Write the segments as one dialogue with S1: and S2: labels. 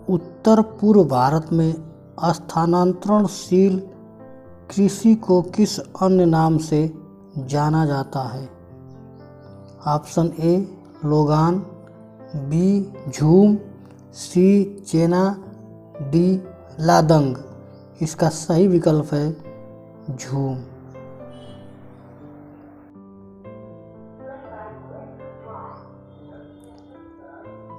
S1: उत्तर पूर्व भारत में स्थानांतरणशील कृषि को किस अन्य नाम से जाना जाता है? ऑप्शन ए लोगान, बी झूम, सी चेना, डी लादंग। इसका सही विकल्प है झूम।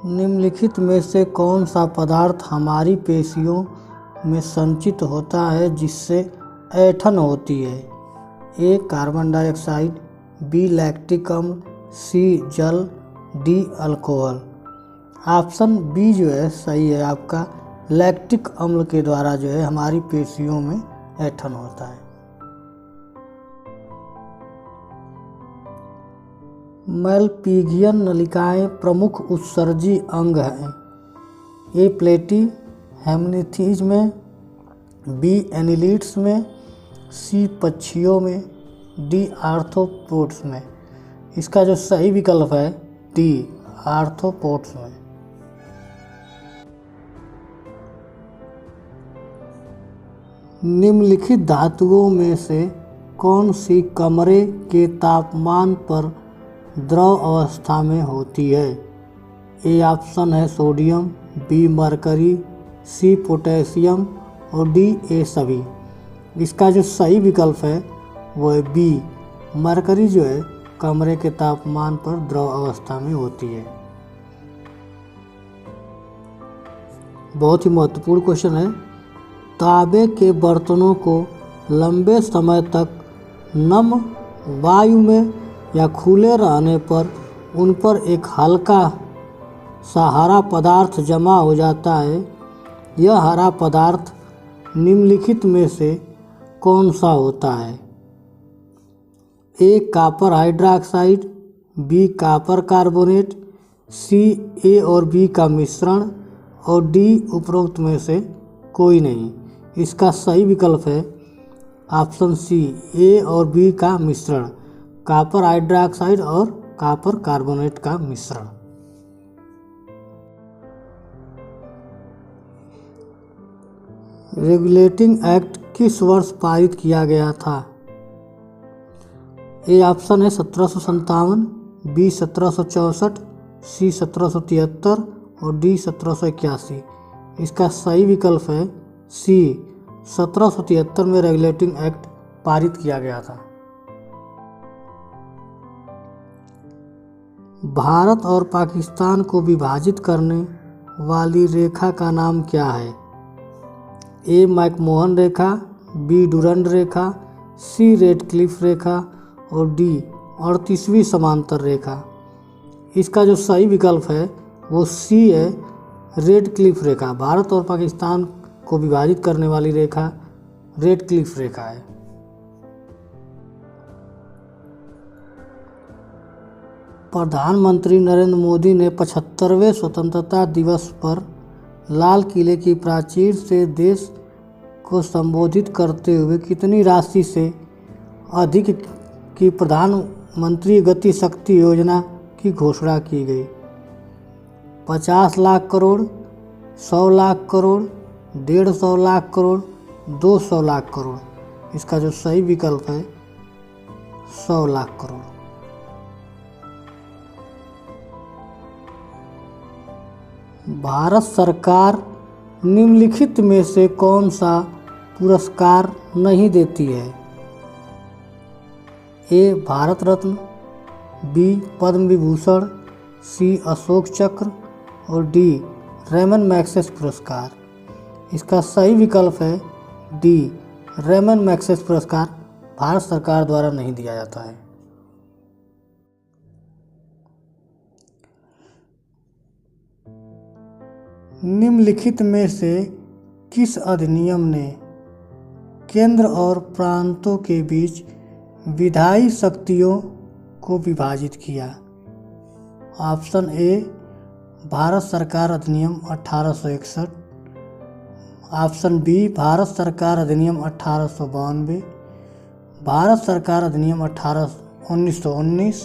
S1: निम्नलिखित में से कौन सा पदार्थ हमारी पेशियों में संचित होता है जिससे ऐंठन होती है? ए कार्बन डाइऑक्साइड, बी लैक्टिक अम्ल, सी जल, डी अल्कोहल। ऑप्शन बी जो है सही है आपका। लैक्टिक अम्ल के द्वारा जो है हमारी पेशियों में ऐंठन होता है। मैलपीगियन नलिकाएं प्रमुख उत्सर्जी अंग हैं। ए प्लेटी हेमनिथीज में, बी एनिलिड्स में, सी पक्षियों में, डी आर्थ्रोपोड्स में। इसका जो सही विकल्प है डी आर्थ्रोपोड्स में। निम्नलिखित धातुओं में से कौन सी कमरे के तापमान पर द्रव अवस्था में होती है? ए ऑप्शन है sodium, B mercury, C potassium और डी ए सभी। इसका जो सही विकल्प है वो है बी मरकरी जो है कमरे के तापमान पर द्रव अवस्था में होती है। बहुत ही महत्वपूर्ण क्वेश्चन है। तांबे के बर्तनों को लंबे समय तक नम वायु में या खुले रहने पर उन पर एक हल्का सा हरा पदार्थ जमा हो जाता है। यह हरा पदार्थ निम्नलिखित में से कौन सा होता है? A copper hydroxide, B copper carbonate, C A और बी का मिश्रण और डी उपरोक्त में से कोई नहीं। इसका सही विकल्प है ऑप्शन सी ए और बी का मिश्रण, कॉपर हाइड्रोक्साइड और कॉपर कार्बोनेट का मिश्रण। रेगुलेटिंग एक्ट किस वर्ष पारित किया गया था? ए ऑप्शन है 1757, बी 1764, सी 1773 और डी 1781। इसका सही विकल्प है सी 1773 में रेगुलेटिंग एक्ट पारित किया गया था। भारत और पाकिस्तान को विभाजित करने वाली रेखा का नाम क्या है? ए मैकमोहन रेखा, बी डुरंड रेखा, सी रेडक्लिफ रेखा और डी 38वीं समांतर रेखा। इसका जो सही विकल्प है वो सी है रेडक्लिफ रेखा। भारत और पाकिस्तान को विभाजित करने वाली रेखा रेडक्लिफ रेखा है। प्रधानमंत्री नरेंद्र मोदी ने 75वें स्वतंत्रता दिवस पर लाल किले की प्राचीर से देश को संबोधित करते हुए कितनी राशि से अधिक की प्रधानमंत्री गति शक्ति योजना की घोषणा की गई? 50 लाख करोड़, 100 लाख करोड़, 150 लाख करोड़, 200 लाख करोड़। इसका जो सही विकल्प है 100 लाख करोड़। भारत सरकार निम्नलिखित में से कौन सा पुरस्कार नहीं देती है? ए भारत रत्न, बी पद्म विभूषण, सी अशोक चक्र और डी रेमन मैग्सेस पुरस्कार। इसका सही विकल्प है डी रेमन मैग्सेस पुरस्कार भारत सरकार द्वारा नहीं दिया जाता है। निम्नलिखित में से किस अधिनियम ने केंद्र और प्रांतों के बीच विधायी शक्तियों को विभाजित किया? ऑप्शन ए भारत सरकार अधिनियम 1861, ऑप्शन बी भारत सरकार अधिनियम 1892, भारत सरकार अधिनियम 1919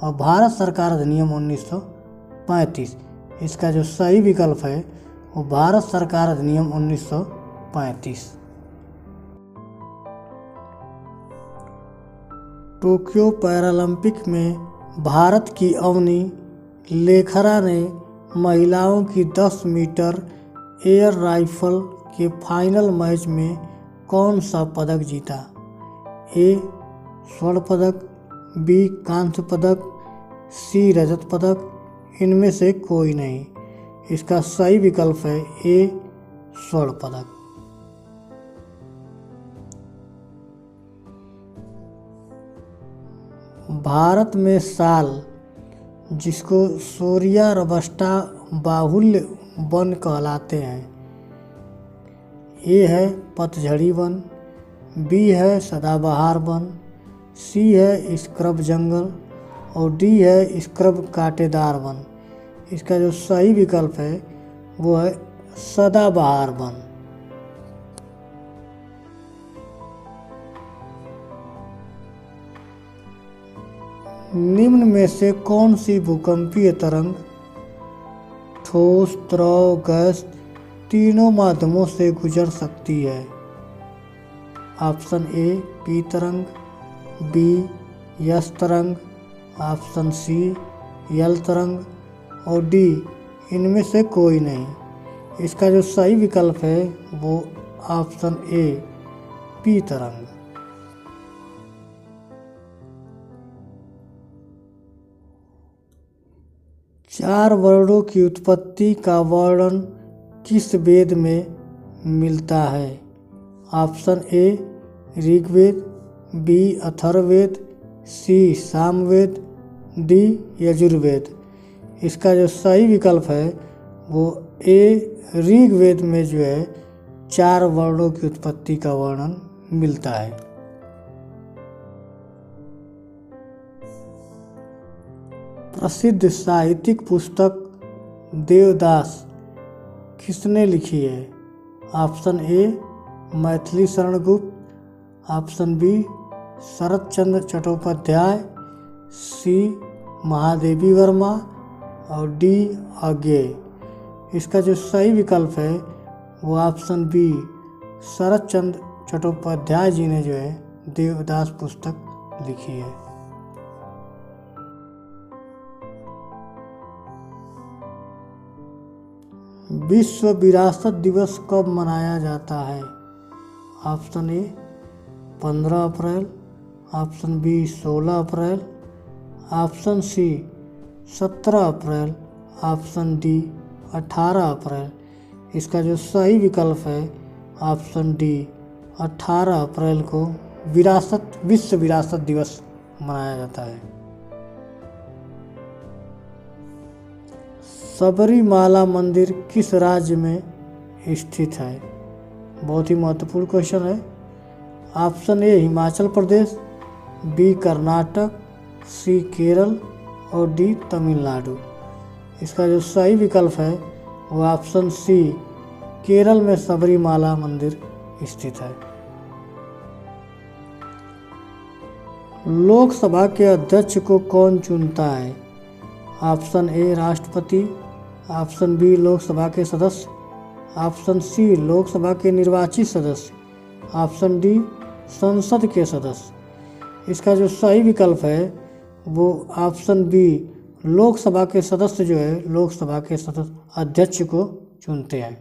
S1: और भारत सरकार अधिनियम 1935। इसका जो सही विकल्प है वो भारत सरकार अधिनियम 1935। टोक्यो पैरालंपिक में भारत की अवनी लेखरा ने महिलाओं की 10 मीटर एयर राइफल के फाइनल मैच में कौन सा पदक जीता? ए स्वर्ण पदक, बी कांस्य पदक, सी रजत पदक, इनमें से कोई नहीं। इसका सही विकल्प है ए स्वर्ण पदक। भारत में साल जिसको सोरिया रोबस्टा बाहुल्य वन कहलाते हैं, ए है पतझड़ी वन, बी है सदाबहार वन, सी है स्क्रब जंगल और डी है स्क्रब कांटेदार वन। इसका जो सही विकल्प है वो है सदाबहार वन। निम्न में से कौन सी भूकंपीय तरंग ठोस, द्रव, गैस तीनों माध्यमों से गुजर सकती है? ऑप्शन ए पी तरंग, बी यस तरंग, ऑप्शन सी यल तरंग और डी इनमें से कोई नहीं। इसका जो सही विकल्प है वो ऑप्शन ए पी तरंग। चार वर्णों की उत्पत्ति का वर्णन किस वेद में मिलता है? Option A Rigveda, B Atharvaveda, C Samaveda, D Yajurveda. इसका जो सही विकल्प है वो ए ऋग्वेद में जो है 4 वर्णों की उत्पत्ति का वर्णन मिलता है। प्रसिद्ध साहित्यिक पुस्तक देवदास किसने लिखी है? ऑप्शन ए मैथिली शरण गुप्त, ऑप्शन बी शरत चंद्र चट्टोपाध्याय, सी महादेवी वर्मा और डी अज्ञेय। इसका जो सही विकल्प है वो ऑप्शन बी शरत चंद्र चट्टोपाध्याय जी ने जो है देवदास पुस्तक लिखी है। विश्व विरासत दिवस कब मनाया जाता है? ऑप्शन ए 15 अप्रैल, ऑप्शन बी 16 अप्रैल, ऑप्शन सी 17 अप्रैल, ऑप्शन डी 18 अप्रैल। इसका जो सही विकल्प है ऑप्शन डी 18 अप्रैल को विश्व विरासत दिवस मनाया जाता है। सबरीमाला मंदिर किस राज्य में स्थित है? बहुत ही महत्वपूर्ण क्वेश्चन है। Option A Himachal Pradesh, B Karnataka, C Kerala और डी तमिलनाडु। इसका जो सही विकल्प है वो ऑप्शन सी केरल में सबरीमाला मंदिर स्थित है। लोकसभा के अध्यक्ष को कौन चुनता है? ऑप्शन ए राष्ट्रपति, ऑप्शन बी लोकसभा के सदस्य, ऑप्शन सी लोकसभा के निर्वाचित सदस्य, ऑप्शन डी संसद के सदस्य। इसका जो सही विकल्प है वो ऑप्शन बी लोकसभा के सदस्य जो है लोकसभा के सदस्य अध्यक्ष को चुनते हैं।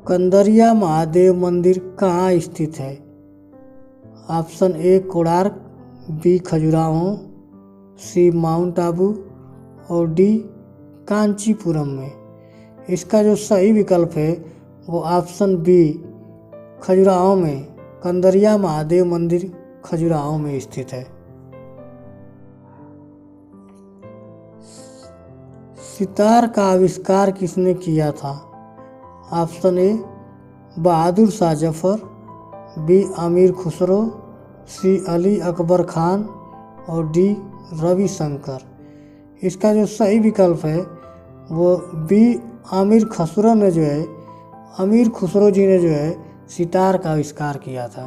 S1: कंदरिया महादेव मंदिर कहाँ स्थित है? Option A Konark, B Khajuraho, C Mount Abu और डी कांचीपुरम में। इसका जो सही विकल्प है वो ऑप्शन बी खजुराहो में, कंदरिया महादेव मंदिर खजुराहो में स्थित है। सितार का आविष्कार किसने किया था? Option A Bahadur Shah Zafar, B Amir Khusro, सी अली अकबर खान और डी रविशंकर। इसका जो सही विकल्प है वो बी अमीर खुसरो जी ने जो है सितार का आविष्कार किया था।